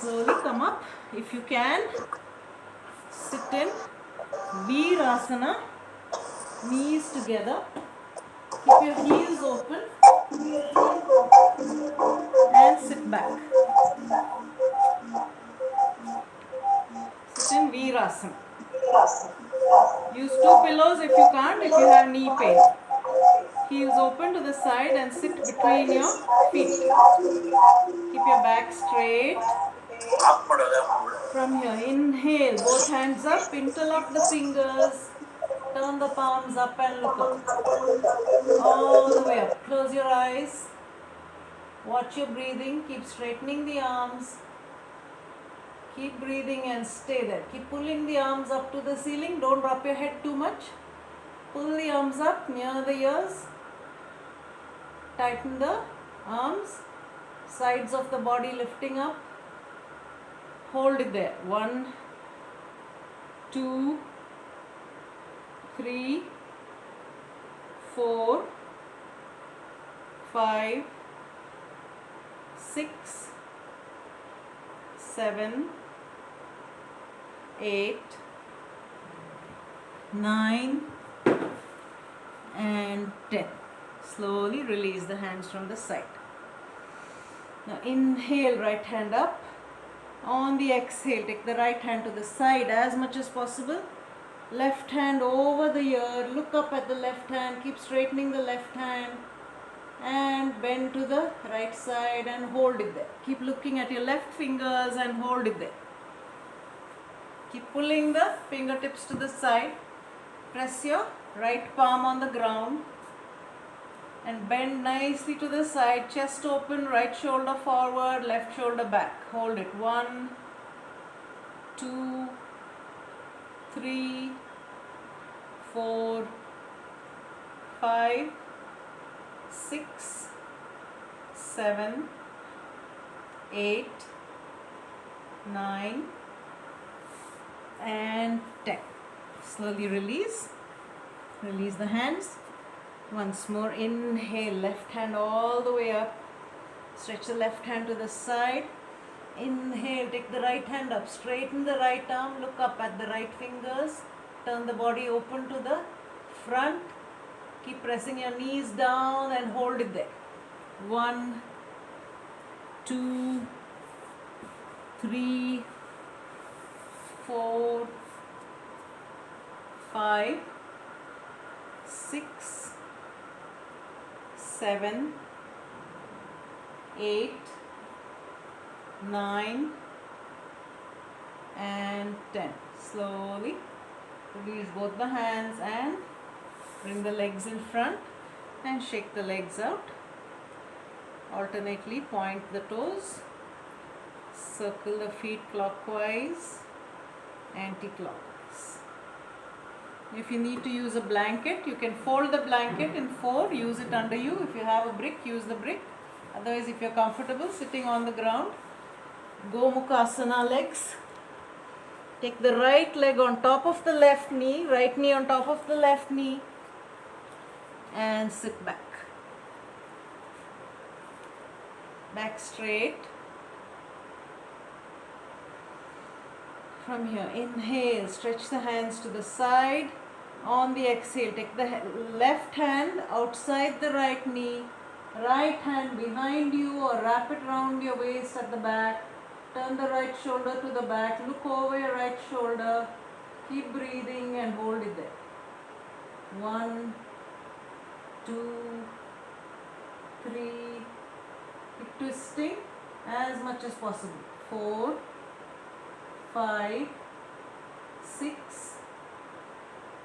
Slowly come up. If you can, sit in Virasana, knees together. Keep your heels open and sit back. Sit in Virasana. Use two pillows if you can't, if you have knee pain. Heels open to the side and sit between your feet. Keep your back straight. From here, inhale, both hands up, interlock the fingers, turn the palms up and look up. All the way up. Close your eyes. Watch your breathing. Keep straightening the arms. Keep breathing and stay there. Keep pulling the arms up to the ceiling. Don't drop your head too much. Pull the arms up near the ears. Tighten the arms. Sides of the body lifting up. Hold it there. 1, 2, 3, 4, 5, 6, 7, 8, 9 and 10. Slowly release the hands from the side. Now inhale, right hand up. On the exhale, take the right hand to the side as much as possible. Left hand over the ear. Look up at the left hand. Keep straightening the left hand. And bend to the right side and hold it there. Keep looking at your left fingers and hold it there. Keep pulling the fingertips to the side. Press your right palm on the ground. And bend nicely to the side, chest open, right shoulder forward, left shoulder back. Hold it. 1, 2, 3, 4, 5, 6, 7, 8, 9 and 10. Slowly release. Release the hands. Once more, inhale, left hand all the way up. Stretch the left hand to the side. Inhale, take the right hand up. Straighten the right arm. Look up at the right fingers. Turn the body open to the front. Keep pressing your knees down and hold it there. 1, 2, 3, 4, 5, 6, 7, 8, 9 and 10. Slowly release both the hands and bring the legs in front and shake the legs out. Alternately point the toes. Circle the feet clockwise, anti-clockwise. If you need to use a blanket, you can fold the blanket in 4, use it under you. If you have a brick, use the brick. Otherwise, if you're comfortable sitting on the ground, Gomukhasana legs. Take the right leg on top of the left knee, right knee on top of the left knee and sit back. Back straight. From here, inhale, stretch the hands to the side. On the exhale, take the left hand outside the right knee, right hand behind you or wrap it around your waist at the back. Turn the right shoulder to the back, look over your right shoulder. Keep breathing and hold it there. 1, 2, 3. Keep twisting as much as possible. 4, 5, 6,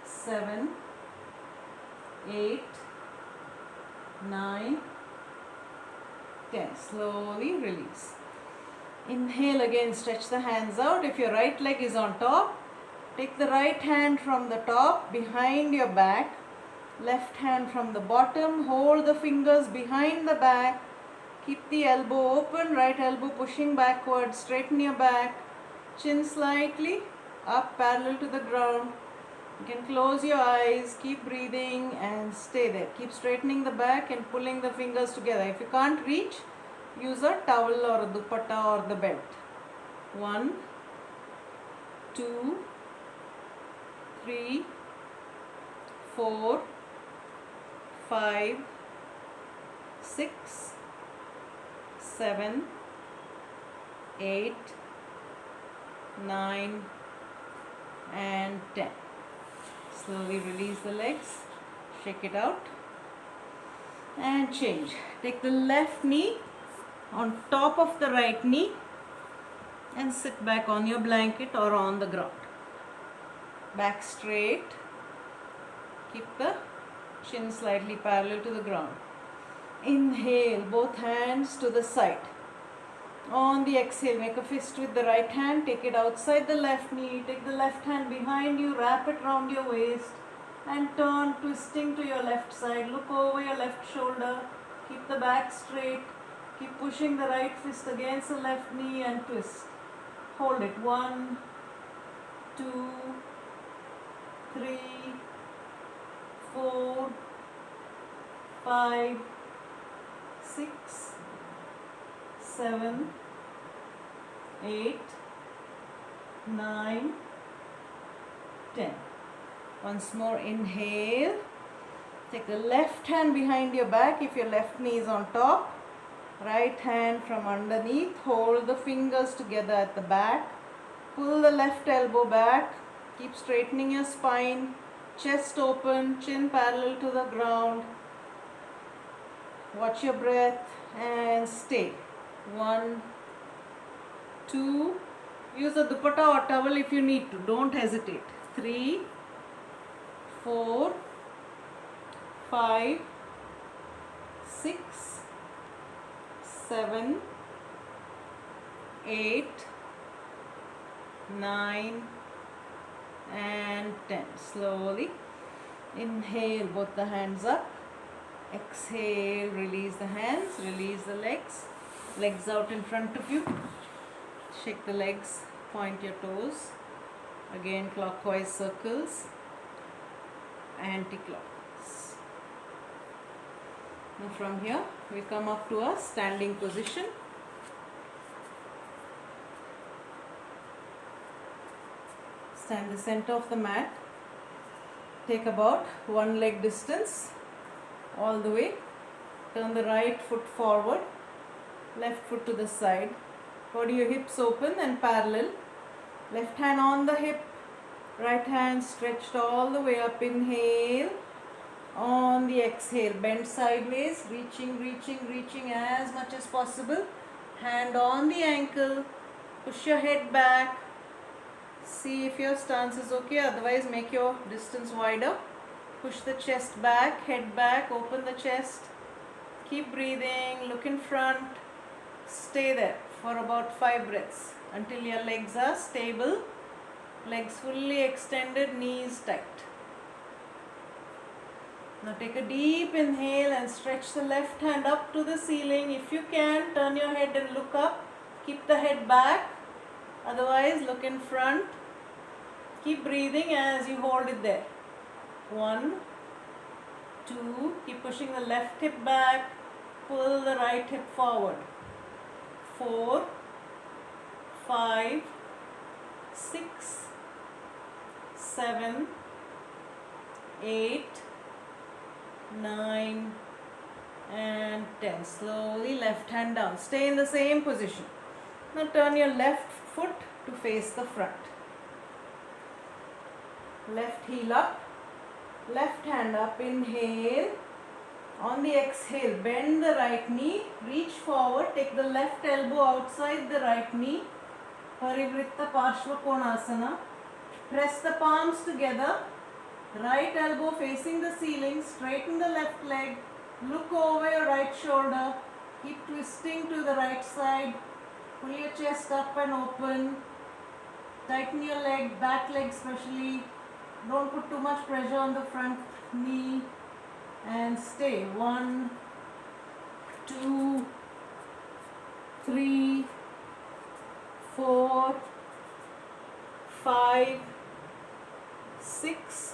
7, 8, 9, 10. Slowly release. Inhale again, stretch the hands out. If your right leg is on top, take the right hand from the top behind your back, left hand from the bottom, hold the fingers behind the back, keep the elbow open, right elbow pushing backward, straighten your back, chin slightly up parallel to the ground. You can close your eyes, keep breathing and stay there. Keep straightening the back and pulling the fingers together. If you can't reach, use a towel or a dupatta or the belt. 1, 2, 3, 4, 5, 6, 7, 8, 9 and 10. Slowly release the legs, shake it out and change. Take the left knee on top of the right knee and sit back on your blanket or on the ground. Back straight. Keep the chin slightly parallel to the ground. Inhale, both hands to the side. On the exhale, make a fist with the right hand. Take it outside the left knee. Take the left hand behind you. Wrap it round your waist. And turn, twisting to your left side. Look over your left shoulder. Keep the back straight. Keep pushing the right fist against the left knee and twist. Hold it. 1, 2, 3, 4, 5, 6, 7, 8, 9, 10. Once more, inhale. Take the left hand behind your back if your left knee is on top. Right hand from underneath. Hold the fingers together at the back. Pull the left elbow back. Keep straightening your spine. Chest open, chin parallel to the ground. Watch your breath and stay. 1, 2. Use a dupatta or towel if you need to. Don't hesitate. 3, 4, 5, 6, 7, 8, 9 and 10. Slowly inhale, both the hands up. Exhale, release the hands, release the legs. Legs out in front of you. Shake the legs, point your toes. Again, clockwise circles, anti-clockwise. Now from here, we come up to a standing position. Stand the center of the mat. Take about one leg distance all the way. Turn the right foot forward, left foot to the side. Body your hips open and parallel. Left hand on the hip, right hand stretched all the way up. Inhale. On the exhale, bend sideways, reaching as much as possible. Hand on the ankle. Push your head back. See if your stance is okay, otherwise make your distance wider. Push the chest back, head back, open the chest. Keep breathing, look in front. Stay there for about 5 breaths until your legs are stable. Legs fully extended, knees tight. Now take a deep inhale and stretch the left hand up to the ceiling. If you can, turn your head and look up. Keep the head back. Otherwise, look in front. Keep breathing as you hold it there. 1, 2. Keep pushing the left hip back. Pull the right hip forward. 4, 5, 6, 7, 8, 9 and 10. Slowly left hand down. Stay in the same position. Now turn your left foot to face the front. Left heel up. Left hand up. Inhale. On the exhale, bend the right knee. Reach forward. Take the left elbow outside the right knee. Parivritta Parshva Konasana. Press the palms together. Right elbow facing the ceiling. Straighten the left leg. Look over your right shoulder. Keep twisting to the right side. Pull your chest up and open. Tighten your leg, back leg especially. Don't put too much pressure on the front knee. And stay. 1, 2, 3, 4, 5, 6,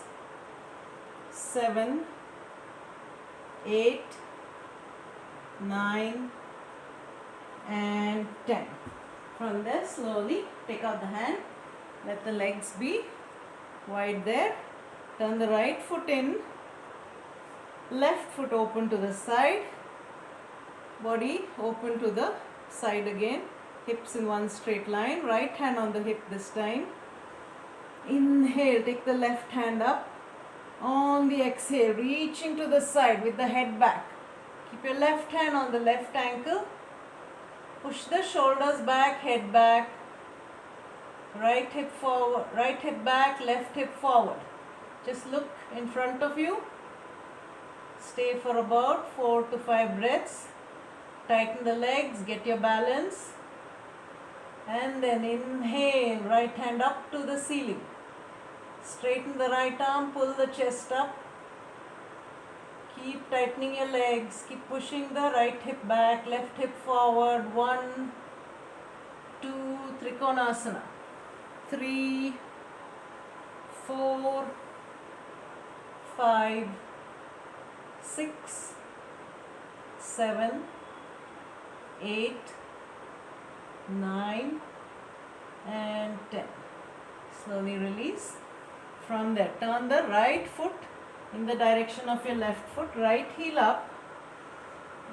7, 8, 9 and 10. From there, slowly take out the hand. Let the legs be wide there. Turn the right foot in. Left foot open to the side. Body open to the side again. Hips in one straight line. Right hand on the hip this time. Inhale, take the left hand up. On the exhale, reaching to the side with the head back. Keep your left hand on the left ankle. Push the shoulders back, head back. Right hip forward, right hip back, left hip forward. Just look in front of you. Stay for about 4 to 5 breaths. Tighten the legs, get your balance. And then inhale, right hand up to the ceiling. Straighten the right arm, pull the chest up. Keep tightening your legs, keep pushing the right hip back, left hip forward. 1, 2, Trikonasana. 3, 4, 5, 6, 7, 8, 9 and 10. Slowly release. From there, turn the right foot in the direction of your left foot, right heel up.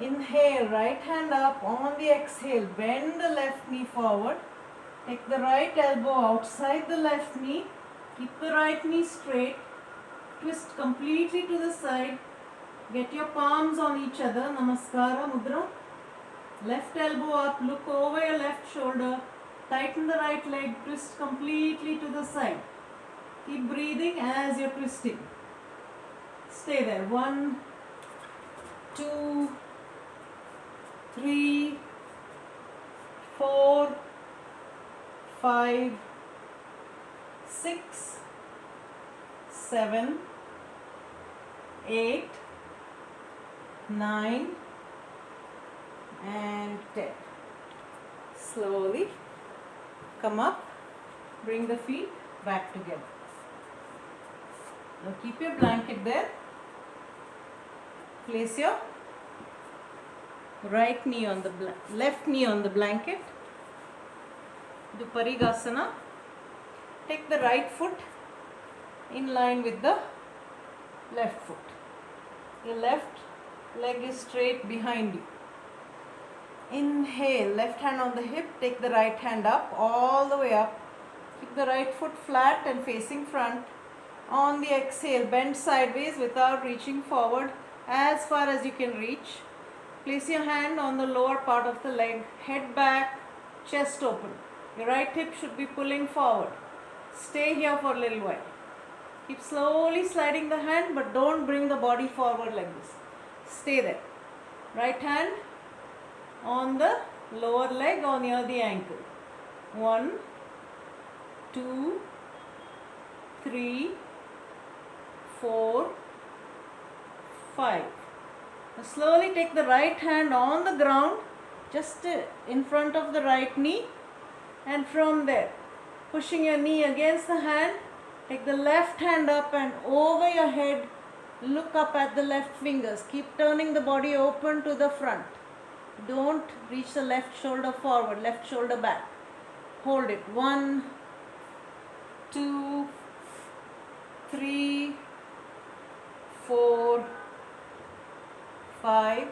Inhale, right hand up. On the exhale, bend the left knee forward. Take the right elbow outside the left knee. Keep the right knee straight. Twist completely to the side. Get your palms on each other. Namaskara Mudra. Left elbow up. Look over your left shoulder. Tighten the right leg. Twist completely to the side. Keep breathing as you're twisting. Stay there. 1, 2, 3, 4, 5, 6, 7, 8, 9 and 10. Slowly come up, bring the feet back together. Now keep your blanket there. Place your right knee on the left knee on the blanket. Do Parigasana. Take the right foot in line with the left foot. Your left leg is straight behind you. Inhale, left hand on the hip. Take the right hand up, all the way up. Keep the right foot flat and facing front. On the exhale, bend sideways without reaching forward as far as you can reach. Place your hand on the lower part of the leg, head back, chest open. Your right hip should be pulling forward. Stay here for a little while. Keep slowly sliding the hand, but don't bring the body forward like this. Stay there. Right hand on the lower leg or near the ankle. 1, 2, 3, 4, 5. Now slowly take the right hand on the ground, just in front of the right knee, and from there, pushing your knee against the hand, take the left hand up and over your head, look up at the left fingers. Keep turning the body open to the front. Don't reach the left shoulder forward, left shoulder back. Hold it. 1, 2, 3, 4, 5,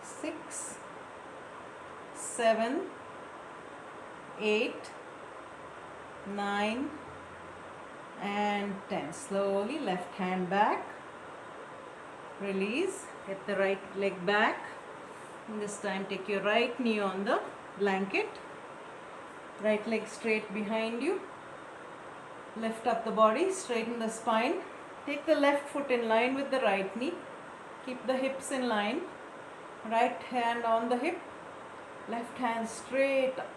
6, 7, 8, 9 and 10. Slowly left hand back. Release. Get the right leg back. And this time take your right knee on the blanket. Right leg straight behind you. Lift up the body, straighten the spine. Take the left foot in line with the right knee. Keep the hips in line. Right hand on the hip. Left hand straight up.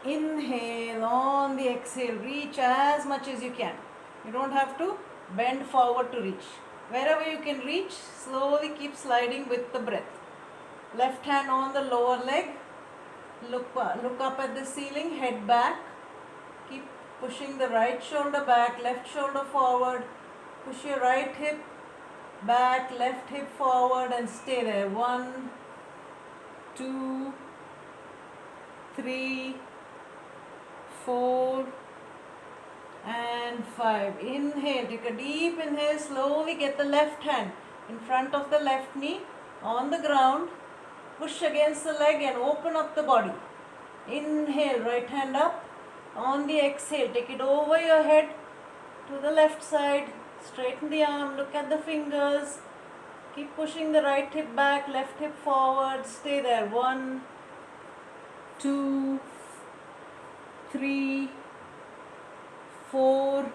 Inhale, on the exhale, reach as much as you can. You don't have to bend forward to reach. Wherever you can reach, slowly keep sliding with the breath. Left hand on the lower leg. Look up at the ceiling, head back. Keep pushing the right shoulder back, left shoulder forward. Push your right hip back, left hip forward and stay there. 1, 2, 3, 4 and 5. Inhale, take a deep inhale, slowly get the left hand in front of the left knee on the ground. Push against the leg and open up the body. Inhale, right hand up. On the exhale, take it over your head to the left side. Straighten the arm, look at the fingers. Keep pushing the right hip back, left hip forward. Stay there. 1, 2, 3, 4,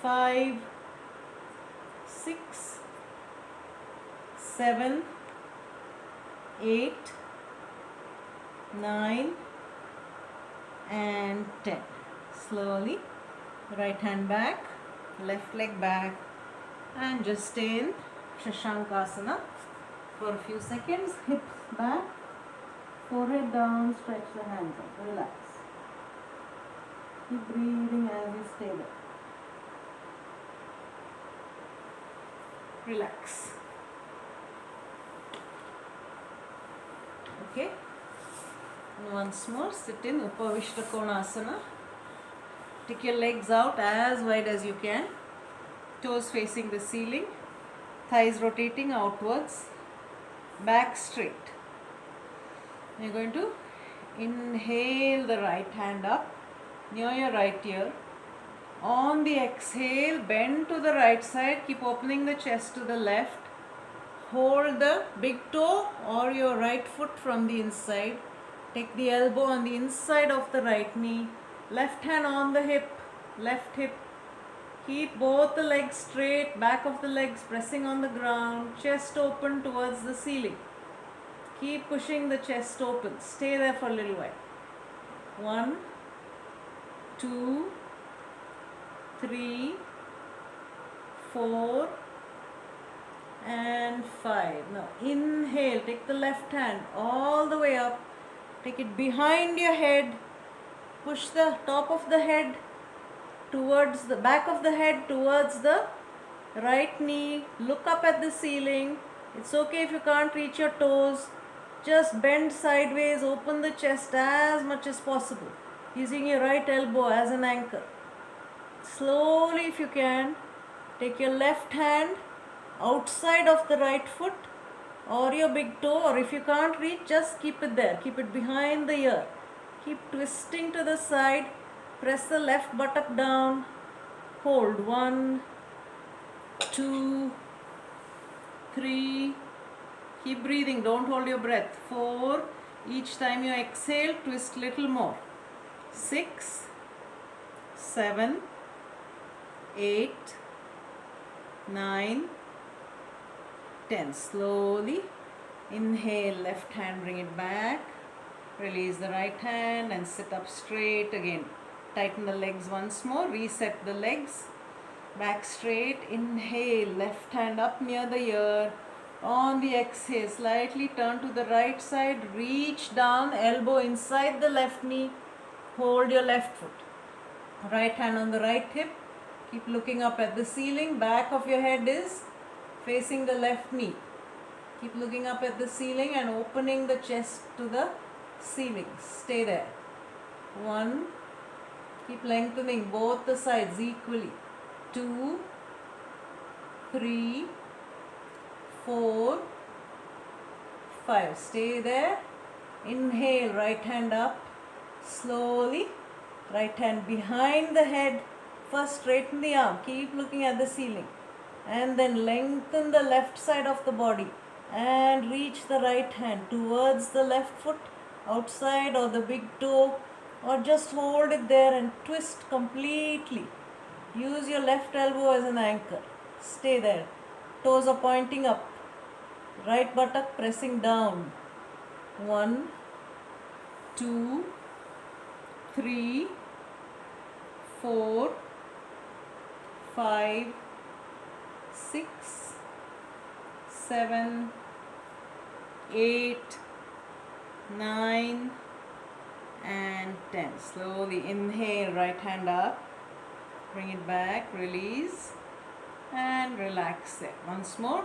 5, 6, 7, 8, 9 and 10. Slowly, right hand back, left leg back, and just stay in Shashankasana for a few seconds. Hips back, forehead down, stretch the hands up, relax. Keep breathing as you stay there. Relax. Okay. And once more, sit in Upavishta Konasana. Take your legs out as wide as you can. Toes facing the ceiling. Thighs rotating outwards. Back straight. You're going to inhale the right hand up near your right ear. On the exhale, bend to the right side. Keep opening the chest to the left. Hold the big toe or your right foot from the inside. Take the elbow on the inside of the right knee. Left hand on the hip, left hip. Keep both the legs straight, back of the legs pressing on the ground. Chest open towards the ceiling. Keep pushing the chest open. Stay there for a little while. 1, 2, 3, 4 and 5. Now inhale, take the left hand all the way up. Take it behind your head. Push the top of the head towards the back of the head towards the right knee. Look up at the ceiling. It's okay if you can't reach your toes. Just bend sideways, open the chest as much as possible, using your right elbow as an anchor. Slowly, if you can, take your left hand outside of the right foot or your big toe, or if you can't reach, just keep it there. Keep it behind the ear. Keep twisting to the side. Press the left buttock down. Hold. 1, 2, 3. Keep breathing. Don't hold your breath. 4. Each time you exhale, twist little more. 6, 7, 8, 9, 10. Slowly inhale, left hand, bring it back. Release the right hand and sit up straight again. Tighten the legs once more. Reset the legs. Back straight. Inhale, left hand up near the ear. On the exhale, slightly turn to the right side. Reach down, elbow inside the left knee. Hold your left foot. Right hand on the right hip. Keep looking up at the ceiling. Back of your head is facing the left knee. Keep looking up at the ceiling and opening the chest to the ceiling. Stay there. 1. Keep lengthening both the sides equally. 2, 3, 4, 5. Stay there. Inhale, right hand up. Slowly. Right hand behind the head. First straighten the arm. Keep looking at the ceiling. And then lengthen the left side of the body. And reach the right hand towards the left foot, outside or the big toe. Or just hold it there and twist completely. Use your left elbow as an anchor. Stay there. Toes are pointing up. Right buttock pressing down. 1, 2, 3, 4, 5, 6, 7, 8, 9 and 10. Slowly inhale, right hand up. Bring it back, release and relax it. Once more.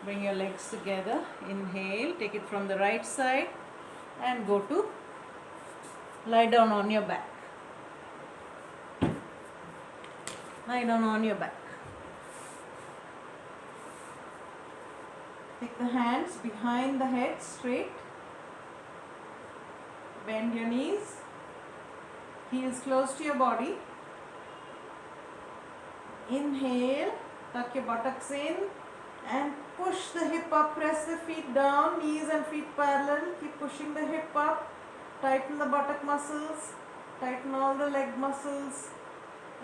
Bring your legs together. Inhale, take it from the right side. and go to lie down on your back. Lie down on your back. Take the hands behind the head straight. Bend your knees. Heels close to your body. Inhale, tuck your buttocks in and push the hip up, press the feet down, knees and feet parallel. Keep pushing the hip up, tighten the buttock muscles, tighten all the leg muscles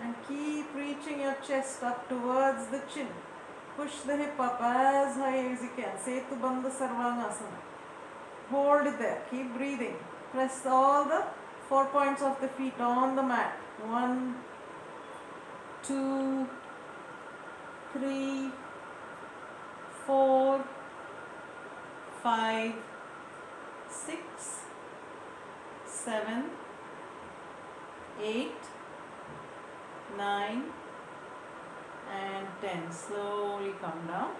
and keep reaching your chest up towards the chin. Push the hip up as high as you can. Setu Bandha Sarvangasana. Hold it there. Keep breathing. Press all the 4 points of the feet on the mat. 1, 2, 3, 4, 5, 6, 7, 8, 9 and 10. Slowly come down.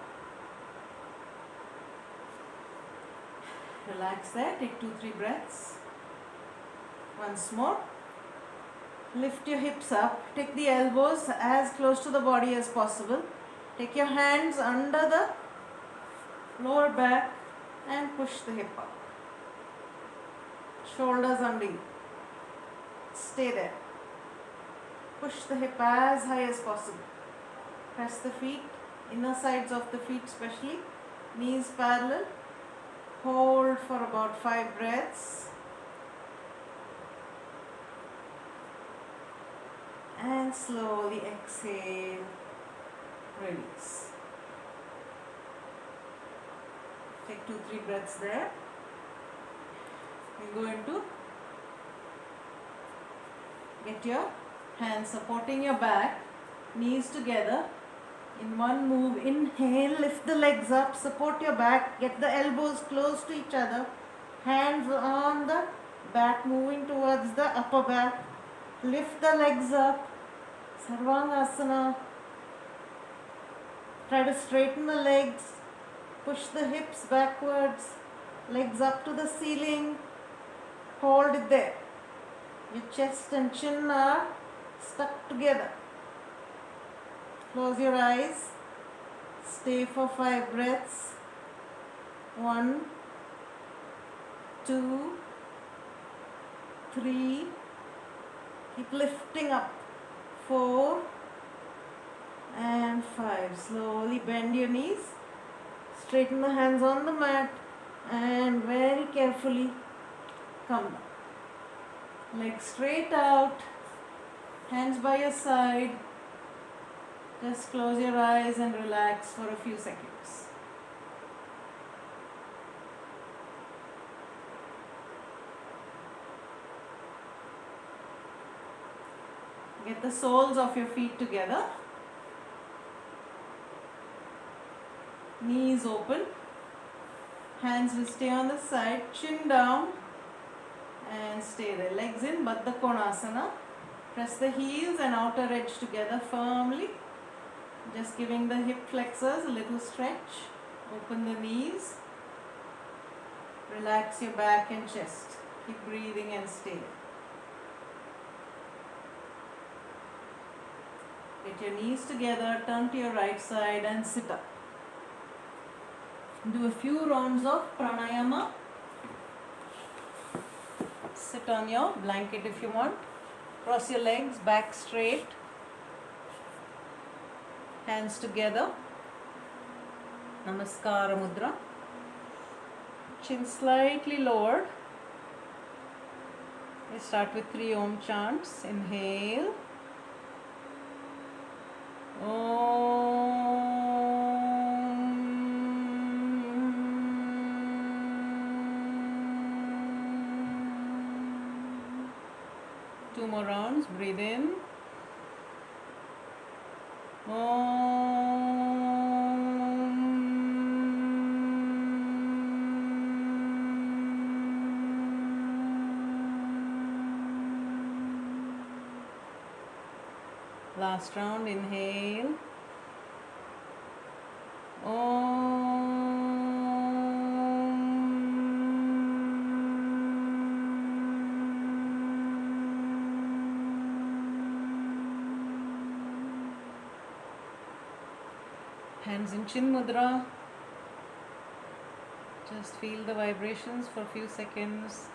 Relax there. Take 2-3 breaths. Once more. Lift your hips up. Take the elbows as close to the body as possible. Take your hands under the lower back and push the hip up. Shoulders under you. Stay there. Push the hip as high as possible. Press the feet, inner sides of the feet especially, knees parallel. Hold for about 5 breaths. And slowly exhale, release. Take 2-3 breaths there. We're going to get your hands supporting your back, knees together. In one move, inhale, lift the legs up, support your back, get the elbows close to each other, hands on the back, moving towards the upper back. Lift the legs up, Sarvangasana. Try to straighten the legs, push the hips backwards, legs up to the ceiling. Hold it there. Your chest and chin are stuck together. Close your eyes. Stay for 5 breaths. 1, 2, 3. Keep lifting up. 4 and 5. Slowly bend your knees. Straighten the hands on the mat and very carefully come down. Legs straight out. Hands by your side. Just close your eyes and relax for a few seconds. Get the soles of your feet together. Knees open. Hands will stay on the side. Chin down. And stay there. Legs in Baddha Konasana. Press the heels and outer edge together firmly. Just giving the hip flexors a little stretch. Open the knees. Relax your back and chest. Keep breathing and stay. Get your knees together, turn to your right side and sit up. Do a few rounds of pranayama. Sit on your blanket if you want. Cross your legs, back straight. Hands together. Namaskara Mudra. Chin slightly lowered. We start with 3 Om chants. Inhale. Om. 2 more rounds. Breathe in. Last round, inhale. Om. Hands in Chin Mudra. Just feel the vibrations for a few seconds.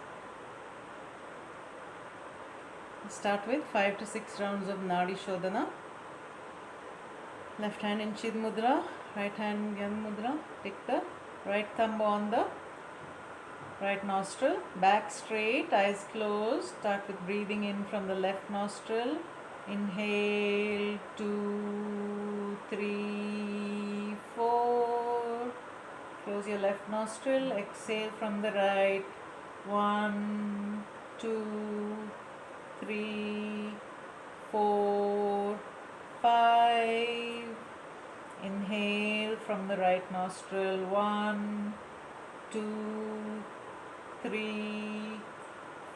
Start with 5 to 6 rounds of Nadi Shodhana. Left hand in Chin Mudra, right hand in Yan Mudra. Take the right thumb on the right nostril, back straight, eyes closed. Start with breathing in from the left nostril. Inhale, 2, 3, 4. Close your left nostril. Exhale from the right. 1, 2, 3, 4, 5. Inhale from the right nostril. 1, 2, 3,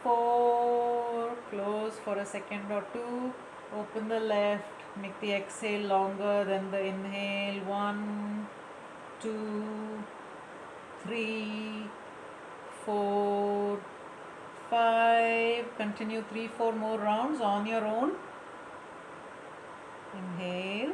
4. Close for a second or two. Open the left. Make the exhale longer than the inhale. 1, 2, 3, 4, 5. Continue 3, 4 more rounds on your own. Inhale.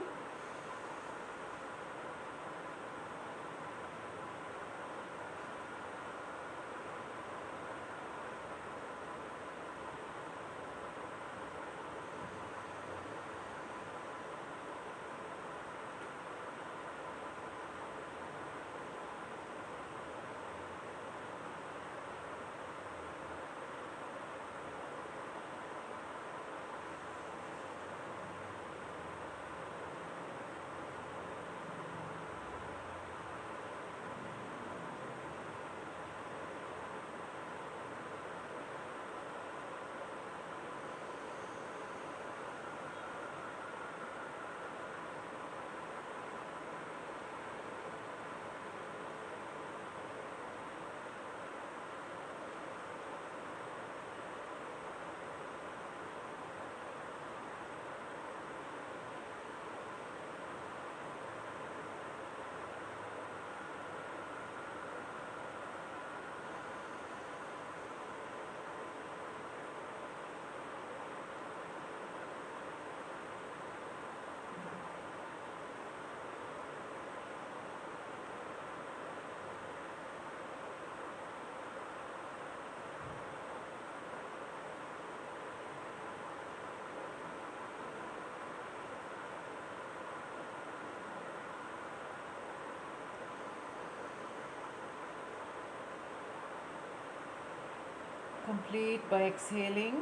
Complete by exhaling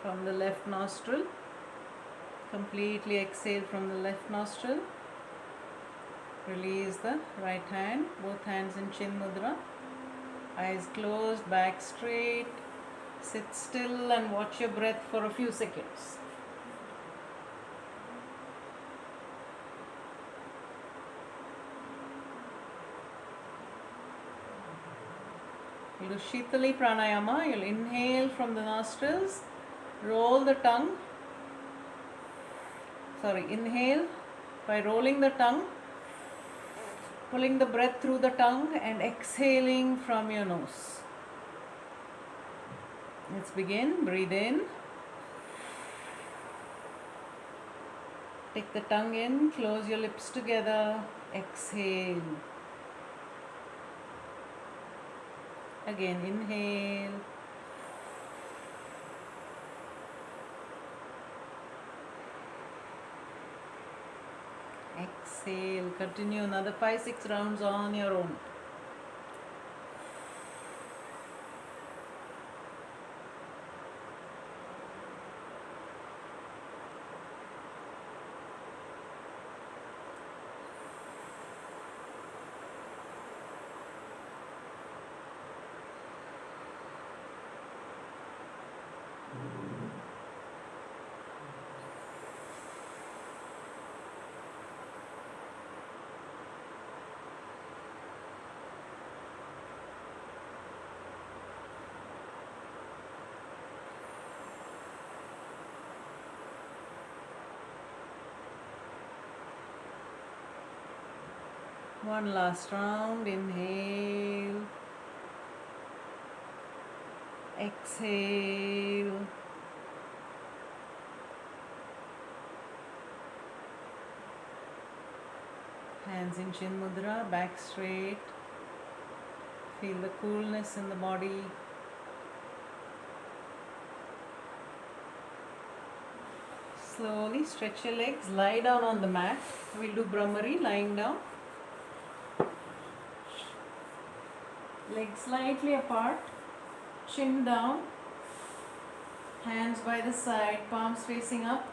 from the left nostril. Completely exhale from the left nostril. Release the right hand, both hands in Chin Mudra. Eyes closed, back straight. Sit still and watch your breath for a few seconds. You'll do Shitali Pranayama. You'll inhale from the nostrils, roll the tongue. Inhale by rolling the tongue, pulling the breath through the tongue and exhaling from your nose. Let's begin. Breathe in. Take the tongue in, close your lips together, exhale. Again, inhale. Exhale. Continue another 5-6 rounds on your own. One last round. Inhale. Exhale. Hands in Chin Mudra, back straight. Feel the coolness in the body. Slowly stretch your legs, lie down on the mat. We'll do Brahmari lying down. Legs slightly apart, chin down, hands by the side, palms facing up.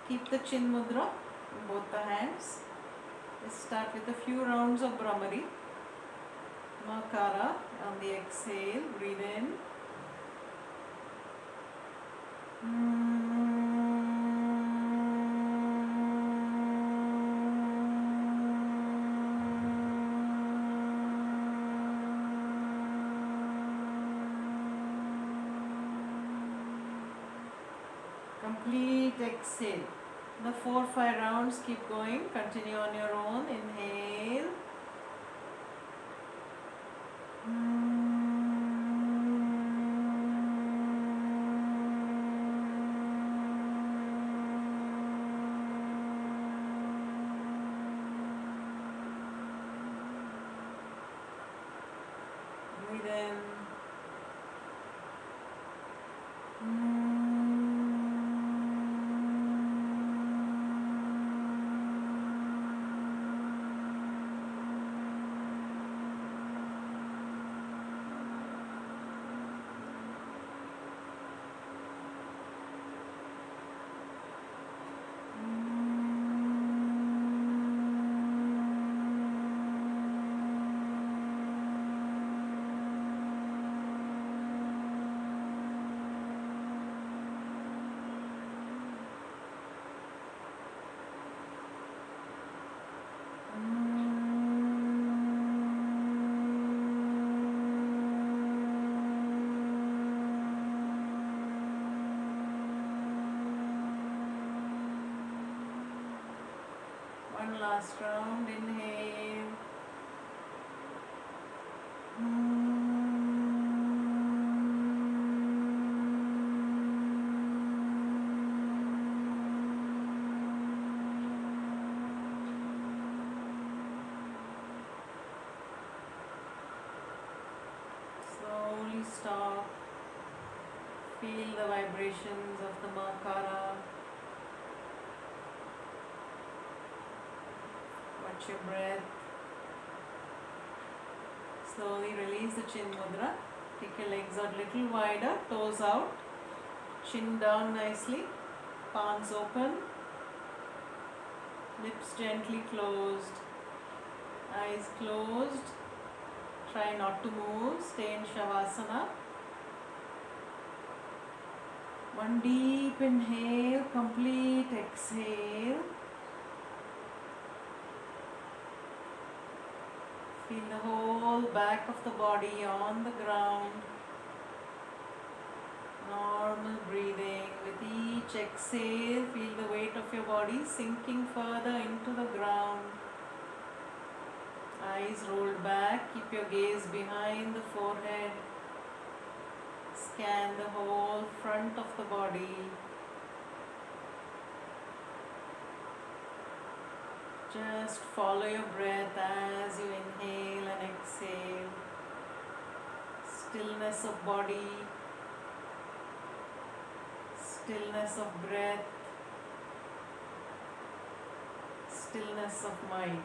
Keep the Chin Mudra in both the hands. Let's start with a few rounds of Brahmari. Makara on the exhale, breathe in. Complete exhale. The 4-5 rounds keep going. Continue on your own. Inhale. Breathe in. One last round. Inhale. Slowly stop. Feel the vibrations of the Makara. Watch your breath. Slowly release the Chin Mudra. Take your legs out a little wider, toes out, chin down nicely, palms open, lips gently closed, eyes closed. Try not to move, stay in Shavasana. One deep inhale, complete exhale. Feel the whole back of the body on the ground. Normal breathing. With each exhale, feel the weight of your body sinking further into the ground. Eyes rolled back. Keep your gaze behind the forehead. Scan the whole front of the body. Just follow your breath as you inhale and exhale. Stillness of body, stillness of breath, stillness of mind.